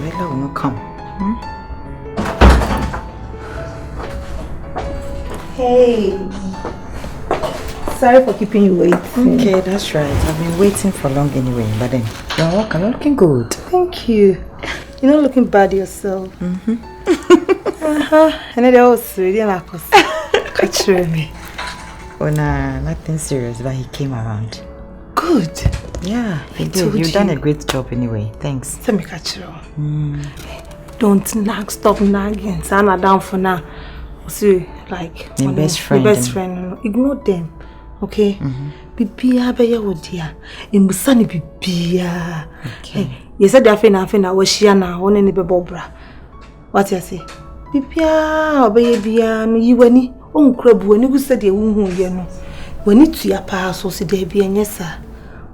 Bella will not come. Hey. Sorry for keeping you waiting. Okay, that's right. I've been waiting for long anyway, but then you're welcome. You're looking good. Thank you. You're not looking bad yourself. And then also, you didn't like us. Catch me. Oh, nah, nothing serious, but he came around. Good. Yeah, he did. You've done a great job anyway. Thanks. Let me catch you. Don't nag, stop nagging. Sana down for now. See, like your best friend. Your best friend. Ignore them. Okay? Bibia beya wodia. Imusani bibia. Okay. You said that fena was shiana, one any bebobra. What you say? Bibia obey bia no yiwani. On krabu when you said you won't know. When it's your pass or see there be and yes, sir.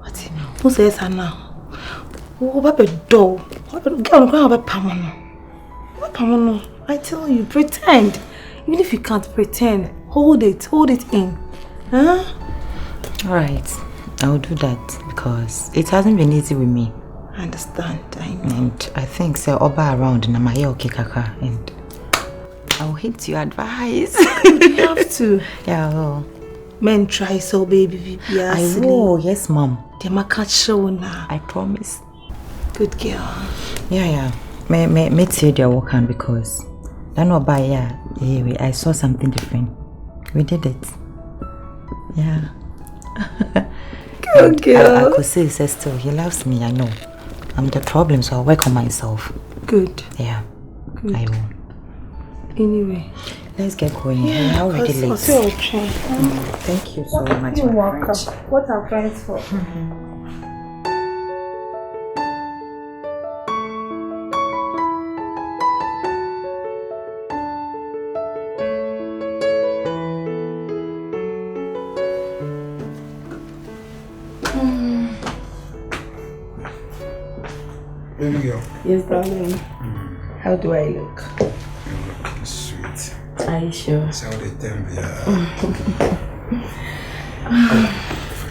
What who says her now? Oh, Papa doll. Girl, go have a pamono. What pamono? I tell you, pretend. Even if you can't pretend, hold it in. Huh? Alright, I'll do that because it hasn't been easy with me. I understand, I know. And I think so Oba around na my okay kaka and I'll hate your advice. You have to. Yeah, I will. Men try so baby. I will, yes mom. They might catch show now. I promise. Good girl. Yeah. Me say their work hand because I know by I saw something different. We did it. Yeah. Good girl. I could say still he loves me, I know. I'm the problem, so I'll work on myself. Good. Yeah. Good. I will. Anyway. Let's get going. We're already late. Thank you so much. You're welcome. What are friends for? Baby girl. Yes, darling. How do I look? You look sweet. Are you sure? So they tell me,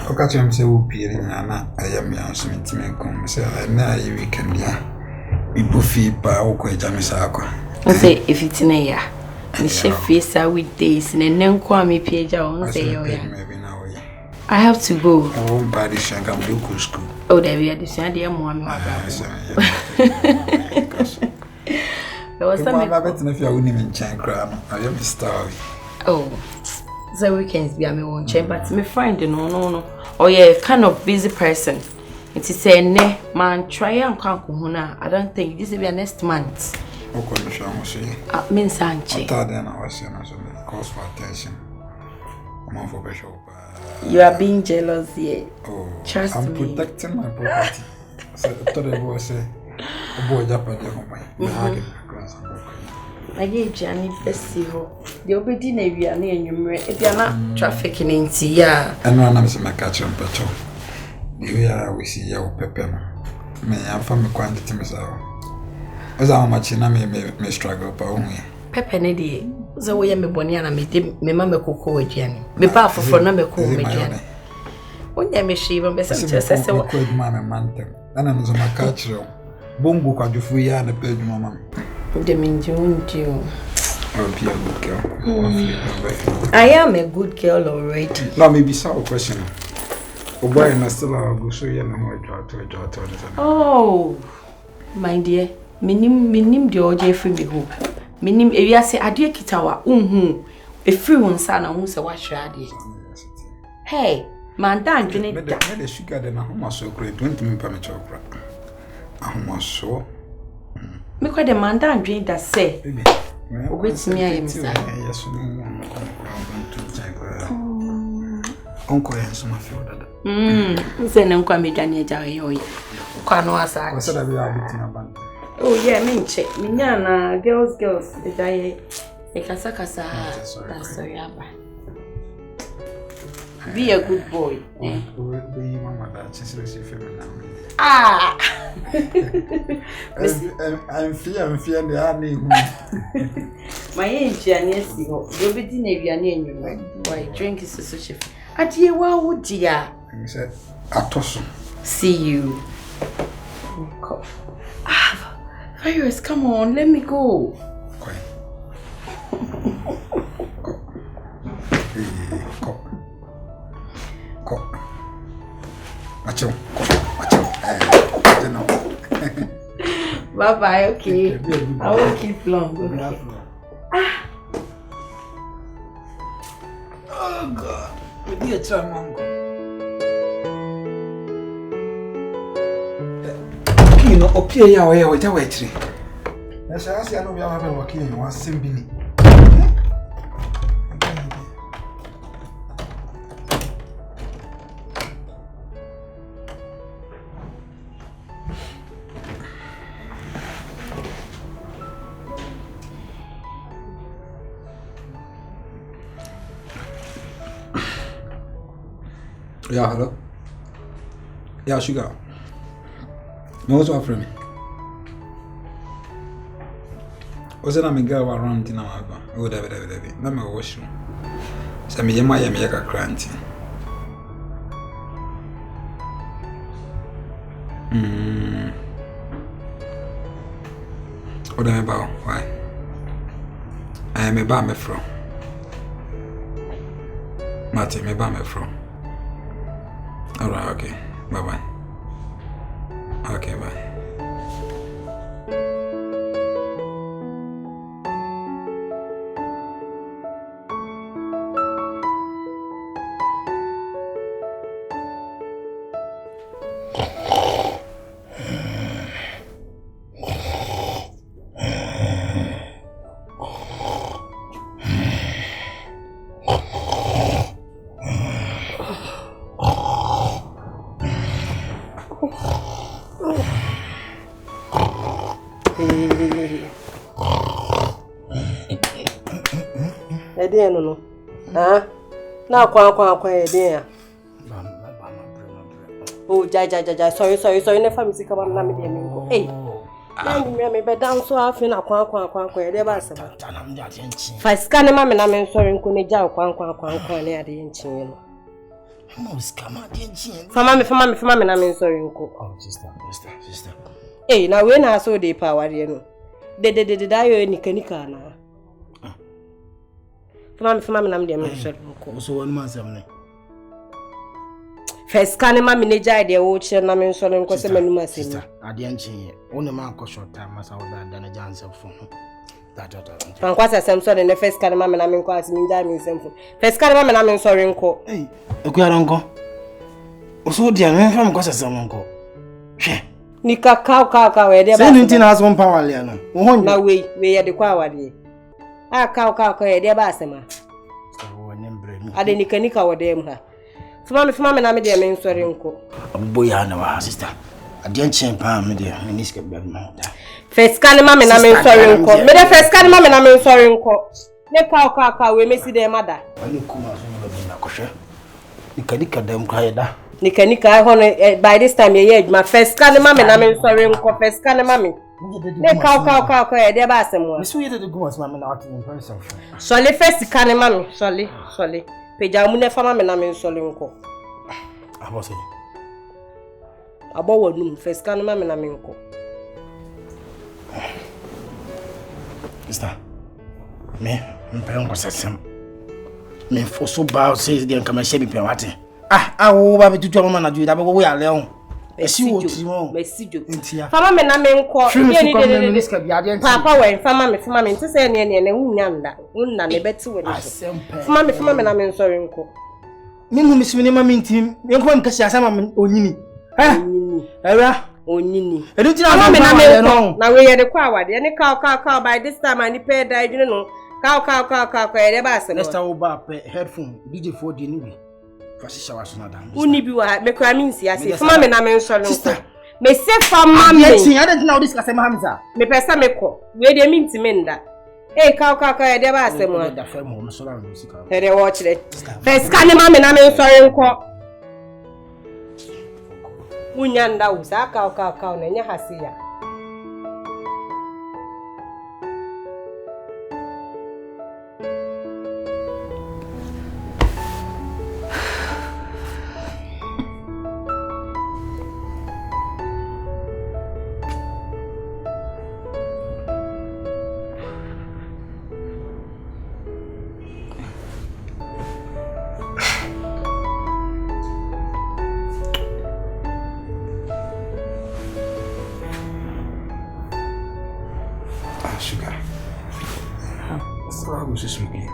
I catch him say, "Who peering? Anna, I am young, so intimate. Come, say, I know you weekend, yeah. We buffy pa o kwa jamisako." I say if it's in a year, me chef face with days and then come me page on say oh yeah. I have to go. I won't buy this and come do school. Oh, there we are. This one, dear mom. There was something. I bet if you wouldn't even change crab. I am the star. Oh, the weekends be a me won't change, but me friend, no. Oh yeah, kind of busy person. It is a ne man try and come home. I don't think this will be next month. Okay, I'm sure. Means Sanchi. I thought then I was saying so cause for attention. I'm on for bishop. You are being jealous here. Oh, trust I'm me. protecting my property. So I thought I was say, "Oh boy, Japan, you're home." I gave Johnny Festival. The obedi na wi ana enwumre. E bia na traffic ni nti ya. Eno ana me se catch on petrol. The way we see ya pepe no. Me amfa me quantity me sa. Oza how much na me struggle pa ohun ya. Pepe ne de so wo ye me boni ana me de me ma me kokko aduane. Me ba foforo na me ko me aduane. Onya me hwe ba be se se wo ko aduma me mantem. Ana no so ma catch ro. Bongo kwadufu ya na pe aduma ma. De minji unji o. I'll be a good girl. I am a good girl already. Now maybe some question. Oh boy, and I still go so you know more draw. Oh, my dear, minim the oje free me ho. Minim ewia se ade kitawa e free won sa na hu se wa hwe ade. Hey, man dan dwene da. Me the sugar de na ho maso kro 20 me pa me chokra. Ahoma so. Me kwa de man dan dwene da se. Obetimi ayem sa. Yes, no. Uncle Enso ma fi odada. Nse ne nkwa me dwane agya yo ye. Kwa no asa. What's that we are betting about? Oh yeah, me nche. Minya na girls de dai e kasa. That's sorry aba. Be a good boy. Be mama that she's feeling now. Ah. I'm fear the honey. My engineer see ho. You be din aduane enwuma. Why drink is so chef. Adie wa wo dia. He said, "Atoso. See you." Virus, come on, let me go. Quiet. Go. Macho. Bye-bye, okay. I won't keep long. Okay. Oh, God. With you, Chamango. You know, appear your way with a waitress. Yes, I see. I know we are having working in one simply. Yeah, hello. Yeah, sugar. No, what's offering me? Was it a girl around in our oh, David? Let me washroom. Some Yamaya make a cranty. What am I about? Why? I am a bammer from Martin, me bammer from. Alright, okay. Bye-bye. Okay, bye. No. Ah, now kwa idea. Oh, ja. Sorry. Never me sika na me dem go. Hey. Na me be dan so afi na kwa idea ba se ba. Fa sika ne ma me na me sorry nko ne ja kwa ne ade nchin no. Mo sika ma de nchin. Fama me na me sorry nko. Oh, sister. Hey, na we na so dey power de no. De da yo nika na. Fama na me dem sorry nko. So one man say First can mama ne jai de wo che na me sorry nko se manu masemi. Sister, ade nchin. One man ko short time masa wo da na janse fun. That. Fankwasa sem sorry ne first can mama na me nko asemi jai me semfu. First can mama na me sorry nko. Hey, ekuya nko. Oso dia me fam ko sesem nko. Hwe. Ni ka we de ba. Say nti na aso power le no. Wo hon. Na we ye de kwa wade. Ah ka ye de ba asema. So ne mbre mi. Ade nika wo de ha. Fama na me de me sorry nko. Abubo ya na wa sister. Ade nchin pa me de me niska be ma da. First can mama na me sorry nko. Me de first can mama na me sorry nko. Ne ka we mesi de mada. Ani kuma so no be na kohwe. Nika dem kwa ye da. Nika hono by this time ye adwuma first can mama na me sorry nko first can mama. Ne ka ye de ba asemo. Me so ye de go as mama na what in person. Sole first can mama, sole. Peja mu ne fama me na me sorry nko. Abo say. Abo wonum first can mama na me nko. Sister. Me mpe sesem. Me for so bad says the nka ma shebi pe wate. Wo ba betutu mama na juida bo wo ya le on. Esi wo ti mo. Mesijo. Fama me na me nko. Ye ni de. Papa we fama me nti se ne wunya nda. Wunna ne beti we ni. Fama me na me sorry nko. Me mu misimi ma mintim. Me nko am kasi asama onyini. Era onyini. Edu ti na fama me na me nko. Na we ye de kwa awade. Ne ka by this time ani pay da adwene no. Ka ye de ba asem. Next time ba pe headphone DJ 4D ni bi. Fashisha wa sona dan. Uni bi wa me kwa minsi ase. Fama me na me sorry nko. Me se fama me. Yes, I don't know this kasema Hamza. Me pesa me ko. We de minti menda. Eh ka ye de ba asem wa. Da fa mo so ran musika. He de watch it. First can mama na me sorry nko. Unyanda usa ka na nya hasiya. also smoking.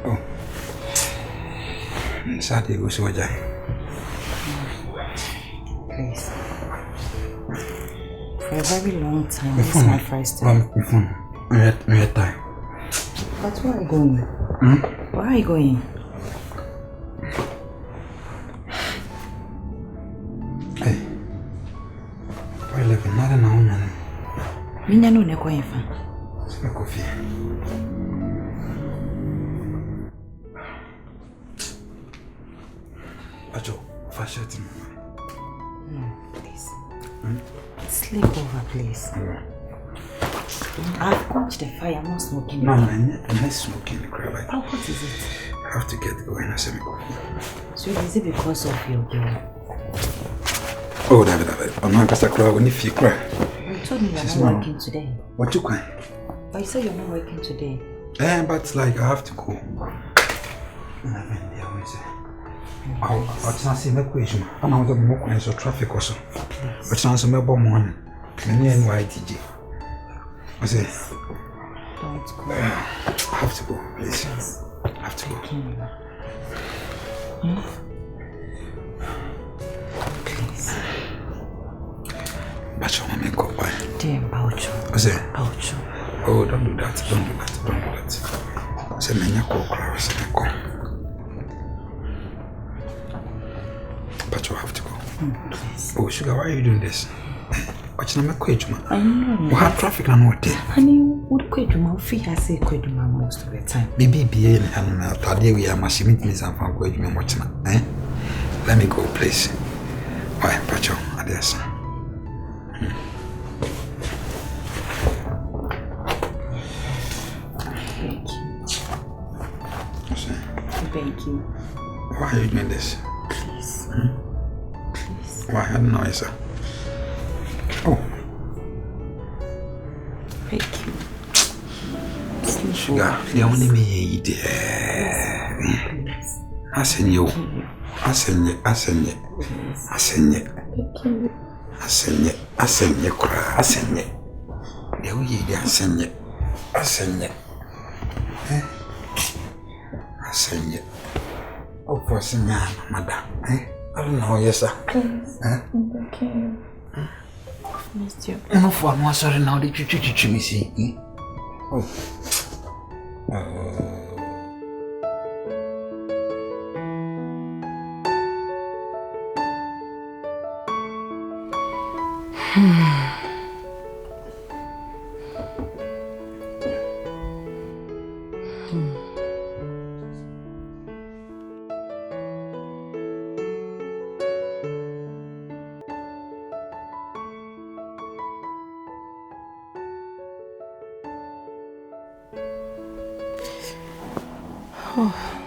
Oh. Saturday go so Jai. Please. For a very long time, this is my first time. My phone. My time. But where are you going? Where are you going? Hey. Why live in another now? Minya no ne going fa. Some coffee. Acho, fashion. Please. Sleep over, please. I've quenched the fire. I'm not smoking. No, I'm not smoking the crap. Oh, what is it? I have to get going and send me coffee. So is it because of your girl? Oh, David. I'm not going to cry when you cry. You told me you're not working today. What you crying? But you said you're not working today. But like I have to go. I'll not see my question. I'm not the more kinds of traffic also. But sounds a mobile morning. Many NYTG. I say, Don't go. I have to go, please. I have to go. Please. But your mama go by. Dear Baucho. I say, Baucho. oh, don't do that. Don't do that. Don't do that. I say, many go cry. I say, go. But you have to go. Please. Oh, Sugar, why are you doing this? What's not my question? I know. We have traffic and what day? Honey, would Kwejuma fee I say Kwejuma most of the time? Baby, be in and today we are machine me some from Kwejuma watching. Let me go, please. Why, Pacho? Adios. Thank you. Thank you. Why are you doing this? Please. Please. Why? I don't know, sir. Oh. Thank you. Sugar, the only me there. I send you. I send you. I send you. I send you. I send you. I send you. I send you. The way I send you. I send you. I send you. Oh, for senior, madam. I don't know, yes, sir. Okay. Missed you. No, for no, sorry, now the chichi me see. Oh. Oh.